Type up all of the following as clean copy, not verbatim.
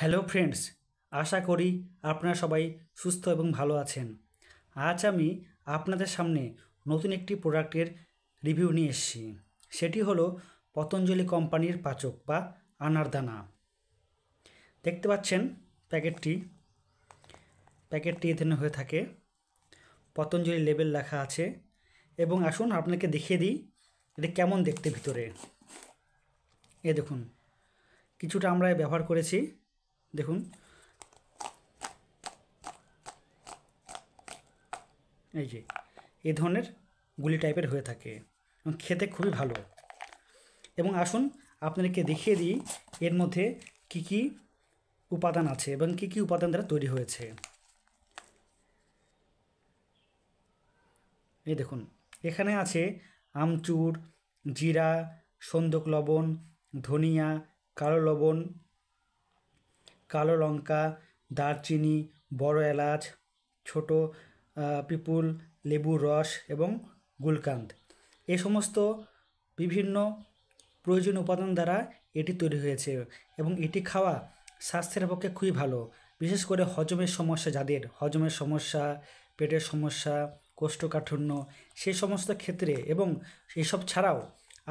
Hello friends, আশা করি আপনারা সবাই সুস্থ এবং ভালো আছেন। আজ আমি আপনাদের সামনে নতুন একটি প্রোডাক্টের রিভিউ নিয়ে এসেছি। সেটি হলো পতঞ্জলি কোম্পানির পাচক বা আনারদানা। দেখতে পাচ্ছেন প্যাকেটটি এই ধরনের হয়ে থাকে। পতঞ্জলি লেবেল লেখা আছে এবং আসুন আপনাকে দেখিয়ে দিই এটা কেমন দেখতে ভিতরে। দেখুন, কিছুটা আমরা ব্যবহার করেছি। দেখুন, এই ধরনের গুলি টাইপের হয়ে থাকে এবং খেতে খুবই ভালো। এবং আসুন আপনাদেরকে দেখিয়ে দিই এর মধ্যে কি কি উপাদান আছে এবং কি কি উপাদান দ্বারা তৈরি হয়েছে। দেখুন, এখানে আছে আমচুর, জিরা, সন্দক লবণ, ধনিয়া, কালো লবণ, কালো লঙ্কা, দারচিনি, বড় এলাচ, ছোট পিপুল, লেবুর রস এবং গুলকান্দ। এই সমস্ত বিভিন্ন প্রয়োজনীয় উপাদান দ্বারা এটি তৈরি হয়েছে এবং এটি খাওয়া স্বাস্থ্যের পক্ষে খুবই ভালো। বিশেষ করে হজমের সমস্যা, যাদের হজমের সমস্যা, পেটের সমস্যা, কোষ্ঠকাঠিন্য, সেই সমস্ত ক্ষেত্রে এবং এসব ছাড়াও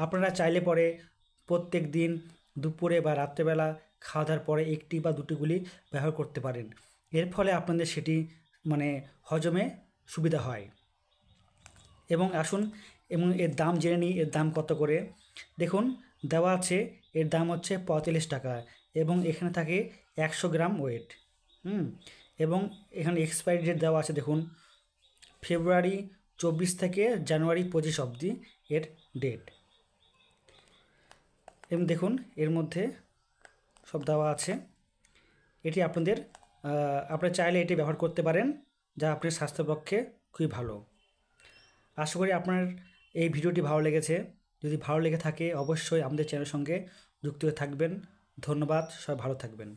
আপনারা চাইলে পরে প্রত্যেক দিন দুপুরে বা রাত্রেবেলা খাওয়া দাওয়ার পরে একটি বা দুটি গুলি ব্যবহার করতে পারেন। এর ফলে আপনাদের সেটি হজমে সুবিধা হয়। এবং আসুন এর দাম জেনে নিই, এর দাম কত করে। দেখুন, দেওয়া আছে এর দাম হচ্ছে 45 টাকা এবং এখানে থাকে 100 গ্রাম ওয়েট। এবং এখানে এক্সপায়ারি ডেট দেওয়া আছে। দেখুন, ফেব্রুয়ারি 24 থেকে জানুয়ারি 25 অবধি এর ডেট। এবং দেখুন, এর মধ্যে সব দেওয়া আছে। এটি আপনারা চাইলে এটি ব্যবহার করতে পারেন, যা আপনার স্বাস্থ্যের পক্ষে খুবই ভালো। আশা করি আপনার এই ভিডিওটি ভালো লেগেছে। যদি ভালো লেগে থাকে অবশ্যই আমাদের চ্যানেলের সঙ্গে যুক্ত হয়ে থাকবেন। ধন্যবাদ, সবাই ভালো থাকবেন।